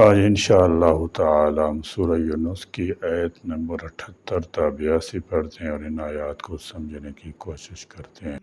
آج انشاءاللہ تعالی ہم سورہ یونس کی آیت نمبر 78 تا 82 پڑھتے ہیں اور ان آیات کو سمجھنے کی کوشش کرتے ہیں۔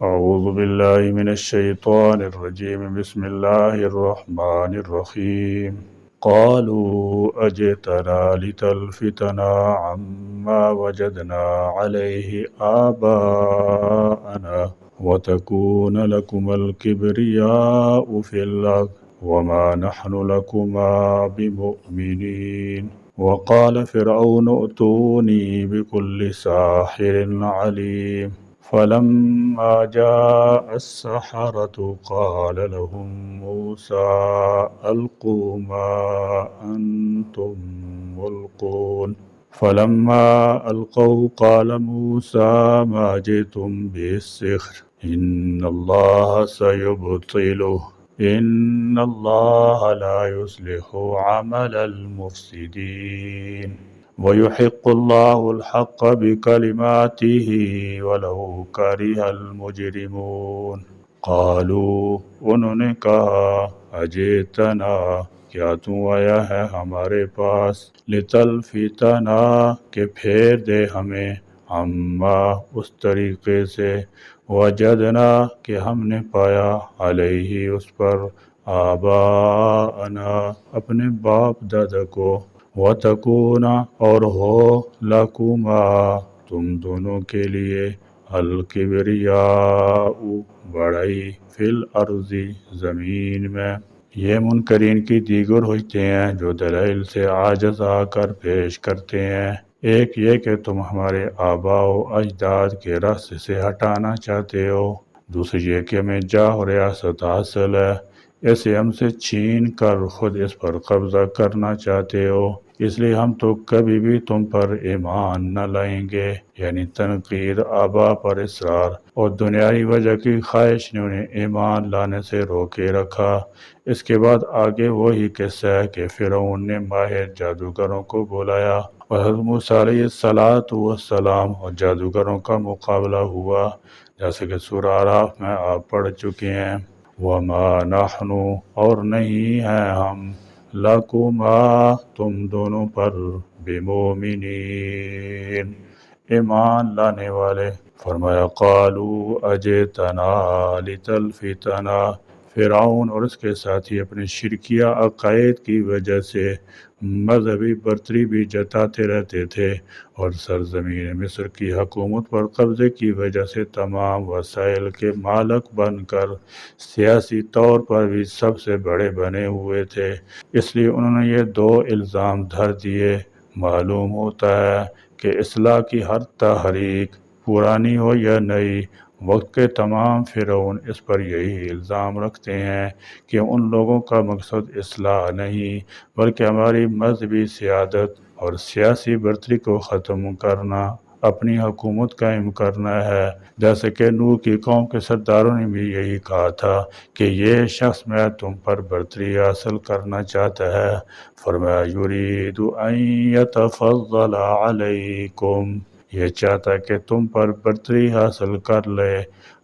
اعوذ باللہ من الشیطان الرجیم، بسم اللہ الرحمن الرحیم۔ قالوا اجئتنا لتلفتنا عما وجدنا عليه آباءنا وتكون لكم الكبرياء في الأرض وما نحن لكما بمؤمنين وقال فرعون ائتوني بكل ساحر عليم فلما جاء السحرة قال لهم موسى ألقوا ما أنتم ملقون فلما ألقوا قال موسى ما جئتم به السحر إن الله سيبطله إن الله لا يصلح عمل المفسدين وَيُحِقُّ اللَّهُ الْحَقَّ بِكَلِمَاتِهِ وَلَوْ كَرِهَ الْمُجْرِمُونَ قَالُوا انہوں نے کہا اجئتنا کیا تو آیا ہے ہمارے پاس لتلفتنا کہ پھیر دے ہمیں عما اس طریقے سے وجدنا کہ ہم نے پایا علیہ اس پر آباءنا اپنے باپ دادا کو وَتَكُونَ اور ہو لَكُمَا تم دونوں کے لیے الکبریاء بڑائی فی الارض زمین میں۔ یہ منکرین کی دیگر ہوتے ہیں جو دلائل سے عاجز آ کر پیش کرتے ہیں۔ ایک یہ کہ تم ہمارے آباء و اجداد کے راستے سے ہٹانا چاہتے ہو، دوسری یہ کہ ہمیں جاہ و ریاست حاصل ہے، اسے ہم سے چھین کر خود اس پر قبضہ کرنا چاہتے ہو، اس لیے ہم تو کبھی بھی تم پر ایمان نہ لائیں گے۔ یعنی تنقید آباء پر اصرار اور دنیاوی وجہ کی خواہش نے انہیں ایمان لانے سے روکے رکھا۔ اس کے بعد آگے وہی قصہ ہے کہ فرعون نے ماہر جادوگروں کو بلایا اور حضرت موسیٰ علیہ السلام اور جادوگروں کا مقابلہ ہوا، جیسے کہ سورہ اعراف میں آپ پڑھ چکے ہیں۔ وَمَا نَحْنُ اور نہیں ہیں ہم لَكُمَا تم دونوں پر بِمُؤْمِنِينَ ایمان لانے والے۔ فرمایا قالوا اجئتنا لتلفتنا، فرعون اور اس کے ساتھی اپنے شرکیہ عقائد کی وجہ سے مذہبی برتری بھی جتاتے رہتے تھے اور سرزمین مصر کی حکومت پر قبضے کی وجہ سے تمام وسائل کے مالک بن کر سیاسی طور پر بھی سب سے بڑے بنے ہوئے تھے، اس لیے انہوں نے یہ دو الزام دھر دیے۔ معلوم ہوتا ہے کہ اصلاح کی ہر تحریک پرانی ہو یا نئی، وقت کے تمام فرعون اس پر یہی الزام رکھتے ہیں کہ ان لوگوں کا مقصد اصلاح نہیں بلکہ ہماری مذہبی سیادت اور سیاسی برتری کو ختم کرنا، اپنی حکومت قائم کرنا ہے۔ جیسے کہ نوح کی قوم کے سرداروں نے بھی یہی کہا تھا کہ یہ شخص میں تم پر برتری حاصل کرنا چاہتا ہے۔ فرمایا یرید ان یتفضل علیکم، یہ چاہتا ہے کہ تم پر برتری حاصل کر لے،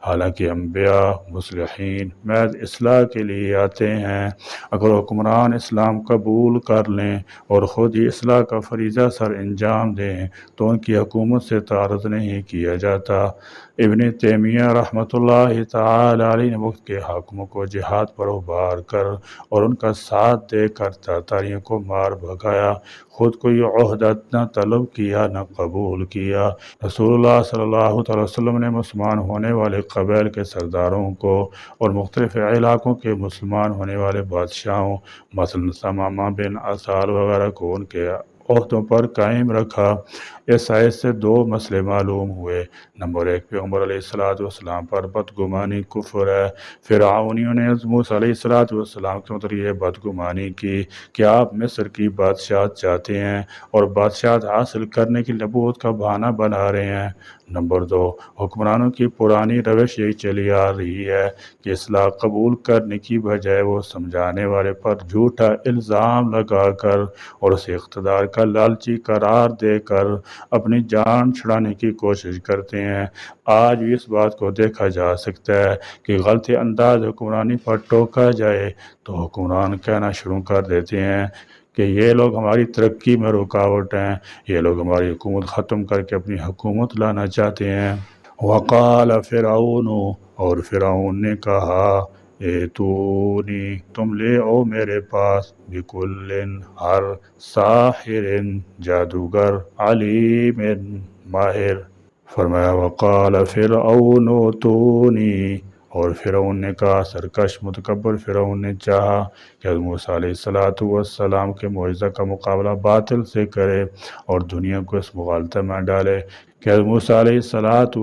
حالانکہ انبیاء مصلحین محض اصلاح کے لیے آتے ہیں۔ اگر حکمران اسلام قبول کر لیں اور خود ہی اصلاح کا فریضہ سر انجام دیں تو ان کی حکومت سے تعارض نہیں کیا جاتا۔ ابن تیمیہ رحمۃ اللہ تعالی علیہ نے وقت کے حاکموں کو جہاد پر ابھار کر اور ان کا ساتھ دے کر تاتاریوں کو مار بھگایا، خود کو یہ عہدہ نہ طلب کیا نہ قبول کیا۔ رسول اللہ صلی اللہ علیہ وسلم نے مسلمان ہونے والے قبائل کے سرداروں کو اور مختلف علاقوں کے مسلمان ہونے والے بادشاہوں مثلا ثمامہ بن اسال وغیرہ کو ان کے عہدوں پر قائم رکھا۔ اس آیت سے دو مسئلے معلوم ہوئے۔ نمبر ایک، پیغمبر علیہ السلام پر بدگمانی کفر ہے۔ فرعونیوں نے حضرت موسیٰ علیہ السلام کے مطلب یہ بدگمانی کی کہ آپ مصر کی بادشاہت چاہتے ہیں اور بادشاہت حاصل کرنے کی نبوت کا بہانہ بنا رہے ہیں۔ نمبر دو، حکمرانوں کی پرانی روش یہی چلی آ رہی ہے کہ اصلاح قبول کرنے کی بجائے وہ سمجھانے والے پر جھوٹا الزام لگا کر اور اسے اقتدار کا لالچی قرار دے کر اپنی جان چھڑانے کی کوشش کرتے ہیں۔ آج بھی اس بات کو دیکھا جا سکتا ہے کہ غلط انداز حکمرانی پر ٹوکا جائے تو حکمران کہنا شروع کر دیتے ہیں کہ یہ لوگ ہماری ترقی میں رکاوٹ ہیں، یہ لوگ ہماری حکومت ختم کر کے اپنی حکومت لانا چاہتے ہیں۔ وقال فرعون، اور فرعون نے کہا، ایتونی، تم لے آؤ میرے پاس، بکل، ہر، ساحر، جادوگر، علیم، ماہر۔ فرمایا وقال فرعون اوتونی، اور فرعون نے کہا، سرکش متکبر فرعون نے چاہا کہ حضرت موسیٰ علیہ السلام کے معجزہ کا مقابلہ باطل سے کرے اور دنیا کو اس مغالطے میں ڈالے کہ حضرت موسیٰ علیہ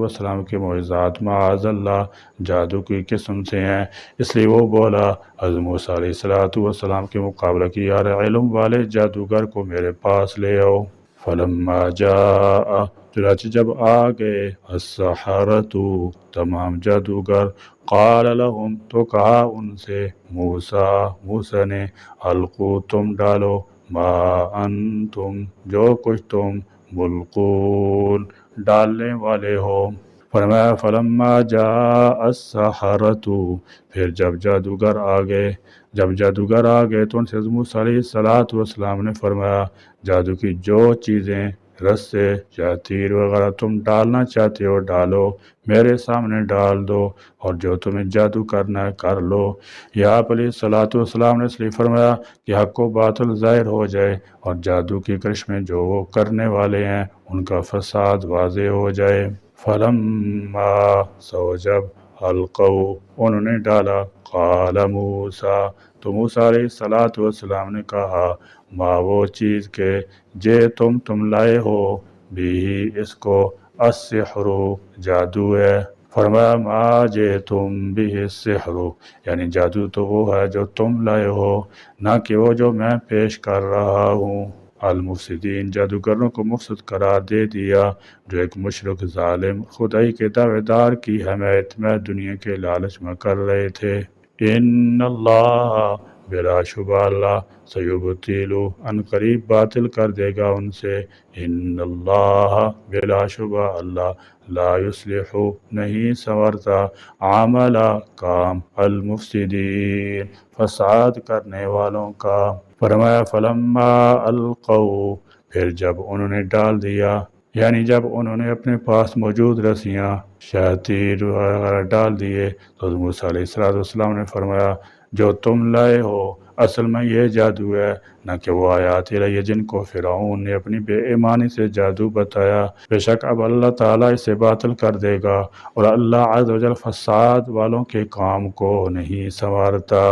السلام کے معجزات معاذ اللہ جادو کی قسم سے ہیں۔ اس لیے وہ بولا، حضرت موسیٰ علیہ السلام کے مقابلہ کی یار علم والے جادوگر کو میرے پاس لے آؤ۔ فلما جاء، چنانچہ جب آ گئے، السحرۃ، تمام جادوگر، قال لهم، تو کہا ان سے موسیٰ نے، القوا، تم ڈالو، ما انتم، جو کچھ تم، ملقون، ڈالنے والے ہو۔ فرمایا فلما جاء السحرۃ، پھر جب جادوگر آ گئے تو ان سے حضرت موسیٰ علیہ السلام نے فرمایا، جادو کی جو چیزیں، رسے یا تیر وغیرہ تم ڈالنا چاہتے ہو ڈالو، میرے سامنے ڈال دو، اور جو تمہیں جادو کرنا ہے کر لو۔ یا آپ علیہ السلام نے اس لیے فرمایا کہ حق و باطل ظاہر ہو جائے اور جادو کی کرشمیں جو وہ کرنے والے ہیں ان کا فساد واضح ہو جائے۔ فلما، سو جب، القوا، انہوں نے ڈالا، قال موسیٰ، تو موسیٰ علیہ السلام نے کہا، ما، وہ چیز کہ، تم لائے ہو، بھی، اس کو، السحر، جادو ہے۔ فرمایا ما تم بھی السحر، یعنی جادو تو وہ ہے جو تم لائے ہو، نہ کہ وہ جو میں پیش کر رہا ہوں۔ المفسدین، جادوگروں کو مفسد قرار دے دیا جو ایک مشرک ظالم خدائی کے دعوے دار کی حمایت میں دنیا کے لالچ میں کر رہے تھے۔ ان اللہ، بلا شبہ اللہ، سیبطل، ان قریب باطل کر دے گا ان سے، ان اللہ، بلا شبہ اللہ، لا یصلح، نہیں سنورتا، عمل، کام، المفسدین، فساد کرنے والوں کا۔ فرمایا فلما القوا، پھر جب انہوں نے ڈال دیا، یعنی جب انہوں نے اپنے پاس موجود رسیاں، شیاطین وغیرہ ڈال دیے، تو حضرت موسیٰ علیہ السلام نے فرمایا، جو تم لائے ہو اصل میں یہ جادو ہے، نہ کہ وہ آیات الہیہ جن کو فرعون نے اپنی بے ایمانی سے جادو بتایا۔ بے شک اب اللہ تعالیٰ اسے باطل کر دے گا اور اللہ عز و جل فساد والوں کے کام کو نہیں سنوارتا۔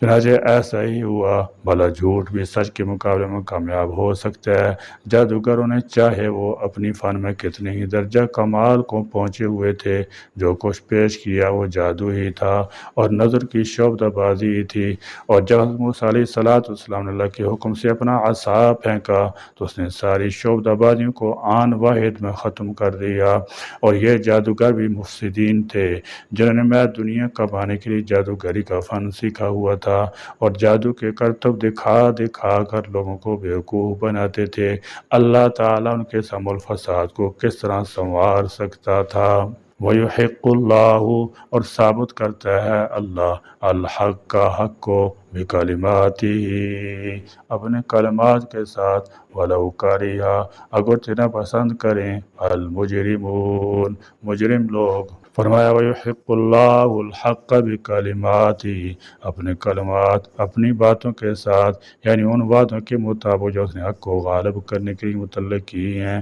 چنانچہ ایسا ہی ہوا، بھلا جھوٹ بھی سچ کے مقابلے میں کامیاب ہو سکتا ہے۔ جادوگروں نے چاہے وہ اپنی فن میں کتنے ہی درجہ کمال کو پہنچے ہوئے تھے، جو کچھ پیش کیا وہ جادو ہی تھا اور نظر کی شعبدہ بازی ہی تھی۔ اور جب حضرت موسیٰ علیہ السلام نے اللہ کے حکم سے اپنا عصا پھینکا تو اس نے ساری شعبدہ بازیوں کو آن واحد میں ختم کر دیا۔ اور یہ جادوگر بھی مفسدین تھے جنہوں نے میں دنیا کمانے کے لیے جادوگری کا فن سیکھا ہوا تھا اور جادو کے کرتب دکھا کر لوگوں کو بیوقوف بناتے تھے۔ اللہ تعالیٰ ان کے سم الفساد کو کس طرح سنوار سکتا تھا۔ وَيُحِقُّ اللَّهُ، اور ثابت کرتا ہے اللہ، الحق کا حق کو، بکلماتہ، اپنے کلمات کے ساتھ، وَلَوْ كَرِهَ، اگرچہ نہ پسند کریں، المجرمون، مجرم لوگ۔ فرمایا وَيُحِقُّ اللَّهُ الْحَقَّ بِكَلِمَاتِهِ، اپنے کلمات، اپنی باتوں کے ساتھ، یعنی ان باتوں کے مطابق جو اس نے حق کو غالب کرنے کے لیے متعلق کی ہیں،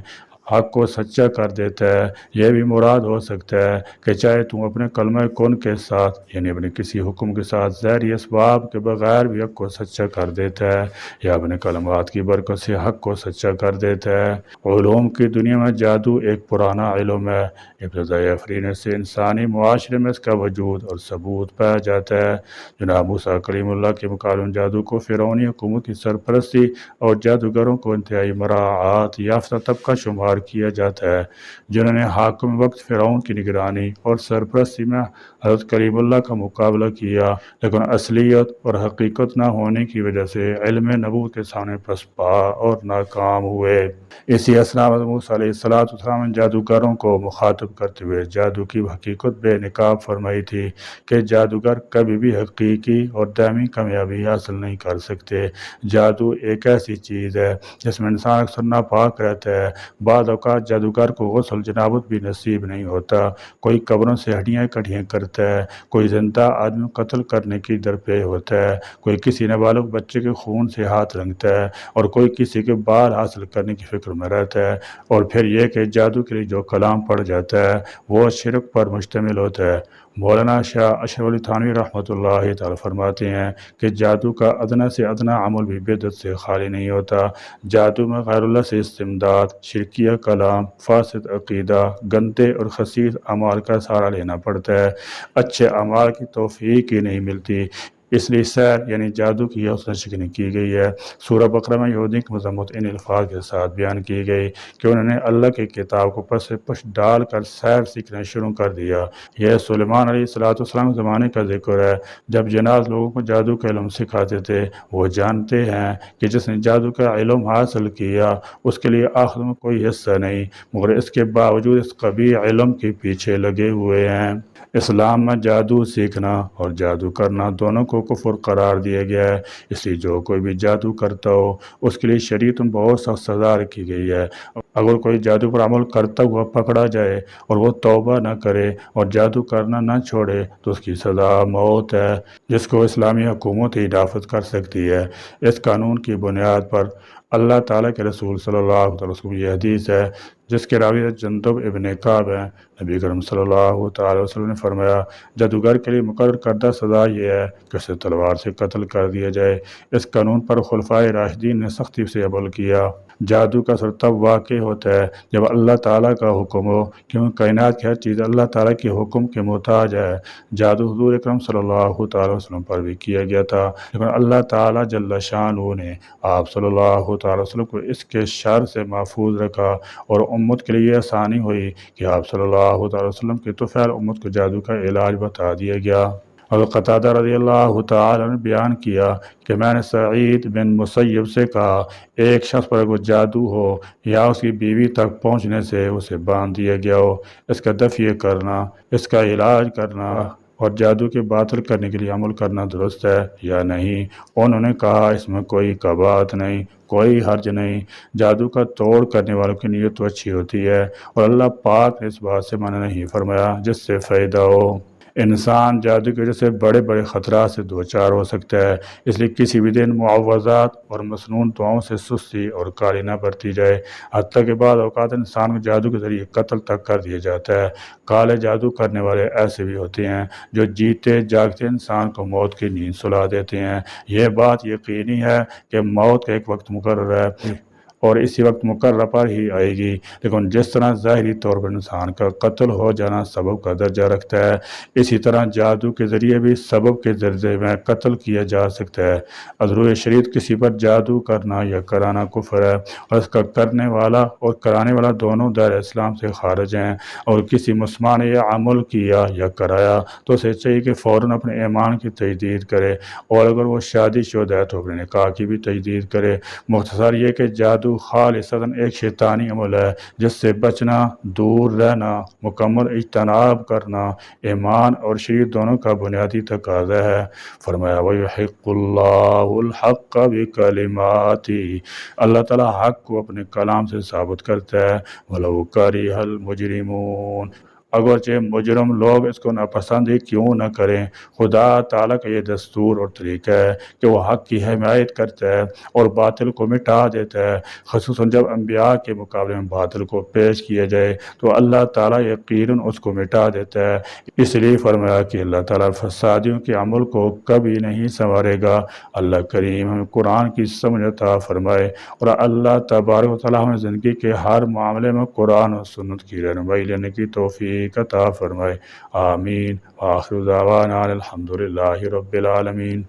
حق کو سچا کر دیتا ہے۔ یہ بھی مراد ہو سکتا ہے کہ چاہے تم اپنے کلمہ کن کے ساتھ، یعنی اپنے کسی حکم کے ساتھ ظاہری اسباب کے بغیر بھی حق کو سچا کر دیتا ہے، یا اپنے کلمات کی برکت سے حق کو سچا کر دیتا ہے۔ علوم کی دنیا میں جادو ایک پرانا علم ہے، ابتدائی افرینے سے انسانی معاشرے میں اس کا وجود اور ثبوت پایا جاتا ہے۔ جناب موسیٰ کلیم اللہ کے مکالم جادو کو فرعونی حکومت کی سرپرستی اور جادوگروں کو انتہائی مراعات یافتہ طبقہ شمار استوار کیا جاتا ہے، جنہوں نے حاکم وقت فرعون کی نگرانی اور سرپرستی میں حضرت کلیم اللہ کا مقابلہ کیا، لیکن اصلیت اور حقیقت نہ ہونے کی وجہ سے علم نبوت کے سامنے پسپا اور ناکام ہوئے۔ اسی اثنا میں موسیٰ علیہ السلام نے جادوگروں کو مخاطب کرتے ہوئے جادو کی حقیقت بے نقاب فرمائی تھی کہ جادوگر کبھی بھی حقیقی اور دائمی کامیابی حاصل نہیں کر سکتے۔ جادو ایک ایسی چیز ہے جس میں انسان اکثر ناپاک رہتا ہے۔ بعض اوقات جادوگر کو غسل جنابت بھی نصیب نہیں ہوتا، کوئی قبروں سے ہڈیاں اکٹھیاں کرتا ہے، کوئی زندہ آدمی قتل کرنے کی درپے ہوتا ہے، کوئی کسی نابالغ بچے کے خون سے ہاتھ رنگتا ہے، اور کوئی کسی کے بال حاصل کرنے کی فکر میں رہتا ہے۔ اور پھر یہ کہ جادو کے لیے جو کلام پڑ جاتا ہے وہ شرک پر مشتمل ہوتا ہے۔ مولانا شاہ اشرف علی تھانوی رحمۃ اللہ تعالی فرماتے ہیں کہ جادو کا ادنا سے ادنا عمل بھی بدعت سے خالی نہیں ہوتا۔ جادو میں غیر اللہ سے استمداد، شرکیہ کلام، فاسد عقیدہ، گندے اور خسیس اعمال کا سہارا لینا پڑتا ہے، اچھے اعمال کی توفیق ہی نہیں ملتی۔ اس لیے سحر یعنی جادو کی حوصلہ شکنی کی گئی ہے۔ سورہ بقرہ میں یہودی کی مذمت ان الفاظ کے ساتھ بیان کی گئی کہ انہوں نے اللہ کی کتاب کو پس پش ڈال کر سحر سیکھنا شروع کر دیا۔ یہ سلیمان علیہ السلام کے زمانے کا ذکر ہے، جب جنات لوگوں کو جادو کا علم سکھاتے تھے۔ وہ جانتے ہیں کہ جس نے جادو کا علم حاصل کیا اس کے لیے آخرت میں کوئی حصہ نہیں، مگر اس کے باوجود اس قبیح علم کے پیچھے لگے ہوئے ہیں۔ اسلام میں جادو سیکھنا اور جادو کرنا دونوں کو کفر قرار دیا گیا ہے، اس لیے جو کوئی بھی جادو کرتا ہو اس کے لیے شریعت میں بہت سخت سزا رکھی گئی ہے۔ اگر کوئی جادو پر عمل کرتا ہوا پکڑا جائے اور وہ توبہ نہ کرے اور جادو کرنا نہ چھوڑے تو اس کی سزا موت ہے، جس کو اسلامی حکومت ہی نافذ کر سکتی ہے۔ اس قانون کی بنیاد پر اللہ تعالیٰ کے رسول صلی اللہ علیہ وسلم کی یہ حدیث ہے جس کے راوی جندب ابن کعب ہیں۔ نبی کرم صلی اللہ تعالی وسلم نے فرمایا، جادوگر کے لیے مقرر کردہ سزا یہ ہے کہ اسے تلوار سے قتل کر دیا جائے۔ اس قانون پر خلفائے راشدین نے سختی سے عمل کیا۔ جادو کا اثر تب واقع ہوتا ہے جب اللہ تعالیٰ کا حکم ہو، کیونکہ کائنات کی ہر چیز اللہ تعالیٰ کے حکم کے محتاج ہے۔ جادو حضور اکرم صلی اللہ تعالی وسلم پر بھی کیا گیا تھا، لیکن اللہ تعالیٰ جل شانہ نے آپ صلی اللہ تعالی وسلم کو اس کے شر سے محفوظ رکھا، اور امت کے لیے آسانی ہوئی کہ آپ صلی اللہ تعالی وسلم کے طفیل امت کو جادو کا علاج بتا دیا گیا۔ حضرت قتادہ رضی اللہ تعالی نے بیان کیا کہ میں نے سعید بن مسیب سے کہا، ایک شخص پر اگر جادو ہو یا اس کی بیوی تک پہنچنے سے اسے باندھ دیا گیا ہو، اس کا دفع کرنا، اس کا علاج کرنا اور جادو کے باطل کرنے کے لیے عمل کرنا درست ہے یا نہیں؟ انہوں نے کہا، اس میں کوئی کباہت نہیں، کوئی حرج نہیں۔ جادو کا توڑ کرنے والوں کی نیت تو اچھی ہوتی ہے، اور اللہ پاک نے اس بات سے منع نہیں فرمایا جس سے فائدہ ہو۔ انسان جادو کی وجہ سے بڑے بڑے خطرات سے دوچار ہو سکتا ہے، اس لیے کسی بھی دن معوذات اور مسنون دعاؤں سے سستی اور کالی نہ برتی جائے، حتیٰ کہ بعض اوقات انسان کو جادو کے ذریعے قتل تک کر دیا جاتا ہے۔ کالے جادو کرنے والے ایسے بھی ہوتے ہیں جو جیتے جاگتے انسان کو موت کی نیند سلا دیتے ہیں۔ یہ بات یقینی ہے کہ موت کا ایک وقت مقرر ہے اور اسی وقت مقررہ پر ہی آئے گی، لیکن جس طرح ظاہری طور پر انسان کا قتل ہو جانا سبب کا درجہ رکھتا ہے، اسی طرح جادو کے ذریعے بھی سبب کے درجے میں قتل کیا جا سکتا ہے۔ ازروع شریعت کسی پر جادو کرنا یا کرانا کفر ہے، اور اس کا کرنے والا اور کرانے والا دونوں دائرہ اسلام سے خارج ہیں۔ اور کسی مسلمان نے یہ عمل کیا یا کرایا تو اسے چاہیے کہ فوراً اپنے ایمان کی تجدید کرے، اور اگر وہ شادی شدہ ہے تو اپنے نکاح کی بھی تجدید کرے۔ مختصر یہ کہ جادو خالصتاً ایک شیطانی عمل ہے جس سے بچنا، دور رہنا، مکمل اجتناب کرنا ایمان اور شریعت دونوں کا بنیادی تقاضا ہے۔ فرمایا، وَيُحِقُّ اللَّهُ الْحَقَّ بِكَلِمَاتِهِ، اللہ تعالیٰ حق کو اپنے کلام سے ثابت کرتا ہے، وَلَوْ كَرِهَ الْمُجْرِمُونَ، اگرچہ مجرم لوگ اس کو ناپسند ہی کیوں نہ کریں۔ خدا تعالیٰ کا یہ دستور اور طریقہ ہے کہ وہ حق کی حمایت کرتا ہے اور باطل کو مٹا دیتا ہے، خصوصاً جب انبیاء کے مقابلے میں باطل کو پیش کیا جائے تو اللہ تعالیٰ یقیناً اس کو مٹا دیتا ہے۔ اس لیے فرمایا کہ اللہ تعالیٰ فسادیوں کے عمل کو کبھی نہیں سنوارے گا۔ اللہ کریم ہمیں قرآن کی سمجھ عطا فرمائے، اور اللہ تبارک و تعالیٰ ہمیں زندگی کے ہر معاملے میں قرآن و سنت کی رہنمائی لینے کی توفیق عطا فرمائے۔ آمین۔ آخر دعوانا الحمدللہ رب العالمین۔